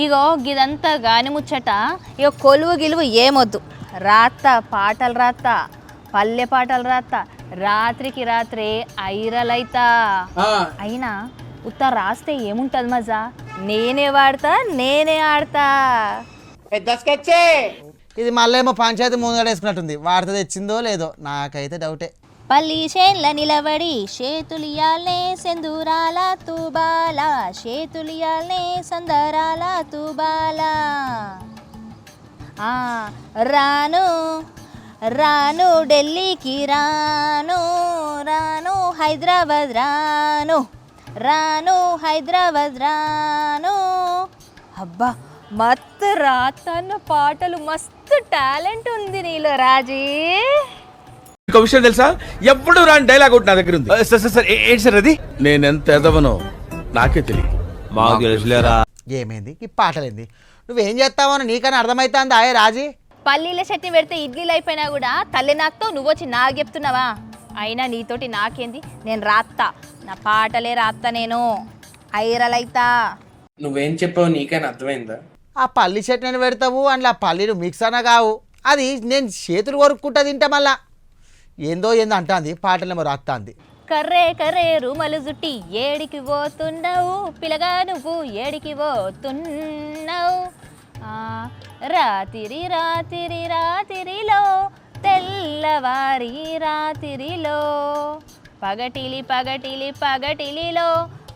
ఇగో గిదంతా గాని ముచ్చట. ఇగో కొలువు గిలువు ఏమొద్దు, రాత్త పాటలు రాత్త, పల్లె పాటలు రాత్త, రాత్రికి రాత్రే ఐరలైతా. అయినా ఉత్త రాస్తే ఏముంటది మజా, నేనే వాడతా నేనే ఆడతా. ఇది మళ్ళీ ఏమో పంచాయతీ ముందడేసుకున్నట్టుంది, వార్త తెచ్చిందో లేదో నాకైతే డౌటే. పల్లి చేన్ల నిలబడి చేతులియాలే సెందూరాల తూబాల, చేతులియాలే సందరాల తూబాల. రాను రాను ఢిల్లీకి రాను, రాను హైదరాబాద్ రాను, రాను హైదరాబాద్ రాను. అబ్బా మస్తు రాతన్న పాటలు, మస్తు టాలెంట్ ఉంది నీలో రాజీ. ఒక విషయం తెలుసా, ఎప్పుడు రాని డైలాగ్ ఒకటి నా దగ్గర ఉంది. సార్ ఏంటి సార్ అది? నేనెంత ఎదవనో నాకే తెలియదు. మాకు తెలుసులేరా. ఏమైంది ఈ పాటలేంది, నువ్వేం చేస్తావని నీకని అర్థమవుతుంది ఆయే రాజీ. పల్లీల చట్నీ పెడితే ఇడ్లీలు అయిపోయినా కూడా తల్లి నాకుతో నువ్వు వచ్చి నాకు చెప్తున్నావా? అయినా నీతోటి నాకేంది, నేను రాత్తా, నా పాటలే రాత్తా, నేను ఐరలైతా. నువ్వేం చెప్పావు నీకైనా అర్థమైందా? ఆ పల్లి చట్నీ పెడతావు అందులో ఆ పల్లీలు మిక్స్ అన కావు, అది నేను చేతులు కొరుక్కుంటా తింటా మళ్ళా. ఏందో అంటుంది పాటలేమో రాత్తాంది. కర్రే కర్రే రుమలు జుట్టి ఏడికి పోతున్నావు పిలగా, నువ్వు ఏడికి పోతున్నావు. రాతిరి రాతిరి రాతిరిలో తెల్లవారి రాతిరిలో, పగటిలి పగటిలి పగటిలిలో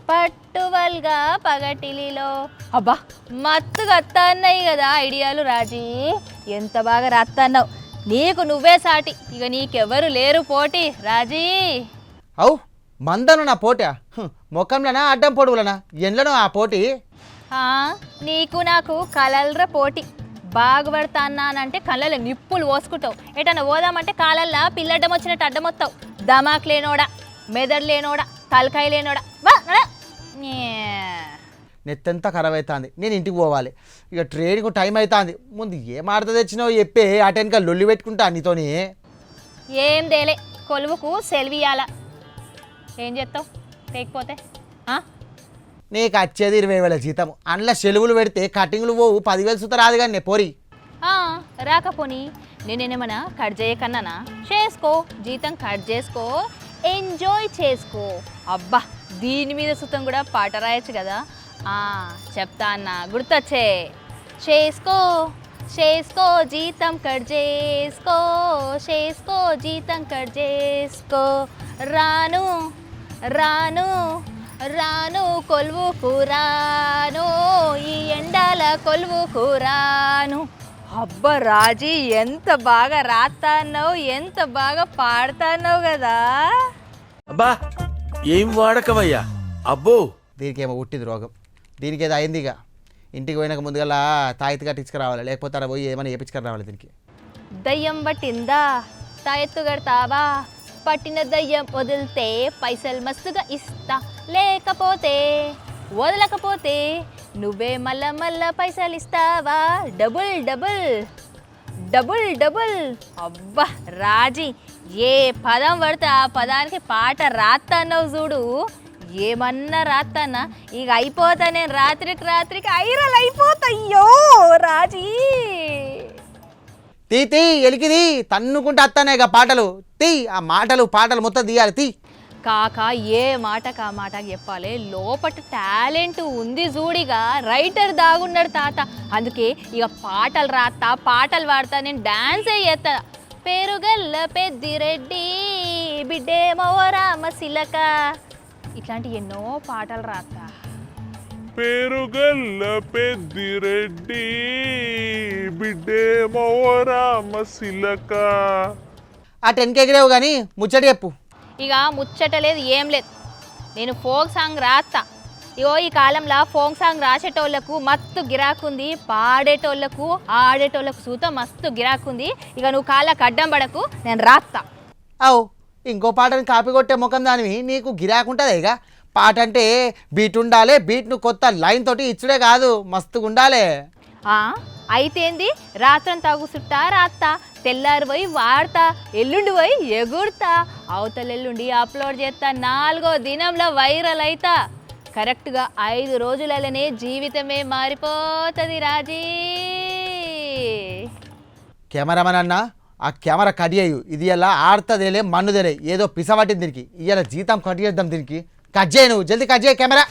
పట్టువల్గా పగటిలిలో. అబ్బా మత్తుగా అత్తన్నాయి కదా ఐడియాలు రాజీ, ఎంత బాగా రాత్తన్నావు. నీకు నువ్వే సాటి, ఇక నీకెవరు లేరు పోటీ రాజీ. అవు మందను నా పోటీ, ముఖంలోనా అడ్డం పొడుగులనా ఎండ్లను ఆ పోటీ. నీకు నాకు కలల్ర పోటీ. బాగుపడతా అన్నానంటే కళ్ళలో నిప్పులు పోసుకుంటావు, ఎటన్నా పోదామంటే కాలల్లా పిల్లడ్డం వచ్చినట్టు అడ్డమొత్తావు. దమాక్ లేనోడా, మెదడు లేనోడా, తలకాయ లేనోడా. నెత్తంతా ఖరాబ్ అవుతుంది, నేను ఇంటికి పోవాలి. ఇక ట్రైన్కు టైం అవుతుంది, ముందు ఏం ఆడత తెచ్చినావు చెప్పే, ఆ టైంకా లొల్లి పెట్టుకుంటా నీతోని. ఏం దేలే, కొలువుకు సెలవియాల, ఏం చేస్తావు లేకపోతే. నీకు వచ్చేది 20,000 జీతం, అందులో సెలవులు పెడితే కటింగ్లు పోవు 10,000 సుత రాదు కానీ పోరి. రాకపోని నేనేమన్నా కట్ చేయకన్నానా? చేసుకో, జీతం కట్ చేసుకో, ఎంజాయ్ చేసుకో. అబ్బా దీని మీద సుతం కూడా పాట రాయొచ్చు కదా. చెప్తా అన్న గుర్తొచ్చే. చేసుకో చేసుకో జీతం కట్ చేసుకో, చేసుకో జీతం కట్ చేసుకో. రాను రాను రాను కొలువు కూరాను, ఈ ఎండాల కొలువు కూరాను. అబ్బా రాజీ ఎంత బాగా రాస్తాన్నావు, ఎంత బాగా పాడుతున్నావు కదా. అబ్బా ఏం వాడకవయ్యా. అబ్బో దీనికేమో పుట్టింది రోగం, దీనికి ఏదో అయింది. ఇక ఇంటికి పోయినాక ముందుగా తాయెత్తు కట్టించుకురావాలి, లేకపోతే అలా పోయి ఏమైనా వేయించుకురావాలి. దీనికి దయ్యం పట్టిందా తాయెత్తు కడతావా, పట్టిన దయ్యం వదిలితే పైసలు మస్తుగా ఇస్తా, లేకపోతే వదలకపోతే నువ్వే మళ్ళా మళ్ళా పైసలు ఇస్తావా, డబుల్ డబుల్ డబుల్ డబుల్. అబ్బా రాజీ ఏ పదం పడితే ఆ పదానికి పాట రాత్తన్నావు చూడు, ఏమన్నా రాత్తన్నా. ఇక అయిపోతా నేను రాత్రికి రాత్రికి ఐరల్ అయిపోతాయ్యో రాజీ. తీ తీ ఎలికిది తన్నుకుంటూ వస్తానే ఇక పాటలు తీ, ఆ మాటలు పాటలు మొత్తం తీయాలి తీ. కాక ఏ మాటకు ఆ మాటకు చెప్పాలి, లోపట టాలెంట్ ఉంది చూడిగా, రైటర్ దాగున్నాడు తాత. అందుకే ఇక పాటలు రాస్తా, పాటలు పాడతా, నేను డాన్సే చేస్తా. పేరుగల్ల పెద్దిరెడ్డి బిడ్డేమో రామశిలక, ఇట్లాంటి ఎన్నో పాటలు రాస్తా. పేరుగల్ల పెద్దిరెడ్డి బిడ్డేమో రామశిలక. ఆ 10K ఎగిరేవు కానీ ముచ్చట చెప్పు. ఇక ముచ్చట లేదు ఏం లేదు, నేను ఫోక్ సాంగ్ రాస్తా. ఇగో ఈ కాలంలో ఫోక్ సాంగ్ రాసేటోళ్లకు మస్తు గిరాకుంది, పాడేటోళ్లకు ఆడేటోళ్లకు సూత మస్తు గిరాకుంది. ఇక నువ్వు కాళ్ళకు అడ్డం పడకు, నేను రాస్తా. అవు ఇంకో పాటని కాపీ కొట్టే ముఖం దానివి, నీకు గిరాకుంటుంది. ఇక పాట అంటే బీట్ ఉండాలి, బీట్ను కొత్త లైన్ తోటి ఇచ్చుడే కాదు, మస్తుగా ఉండాలి. అయితేంది, రాత్రంతా కూసుట్టా రాస్తా, తెల్లారు పోయి వాడతా, ఎల్లుండి పోయి ఎగురుతా, అవతల ఎల్లుండి అప్లోడ్ చేస్తా, 4వ దినంలో వైరల్ అవుతా. కరెక్ట్గా 5 రోజులలోనే జీవితమే మారిపోతుంది రాజీ. కెమెరామన్ అన్న ఆ కెమెరా కట్ చేయు, ఇది ఇలా ఆడుతుందేలే మన్నుదేలే, ఏదో పిసవట్టింది దీనికి, ఇవాళ జీతం కట్ చేద్దాం దీనికి. కట్ చేయి, నువ్వు జల్దీ కట్ చేయి కెమెరా.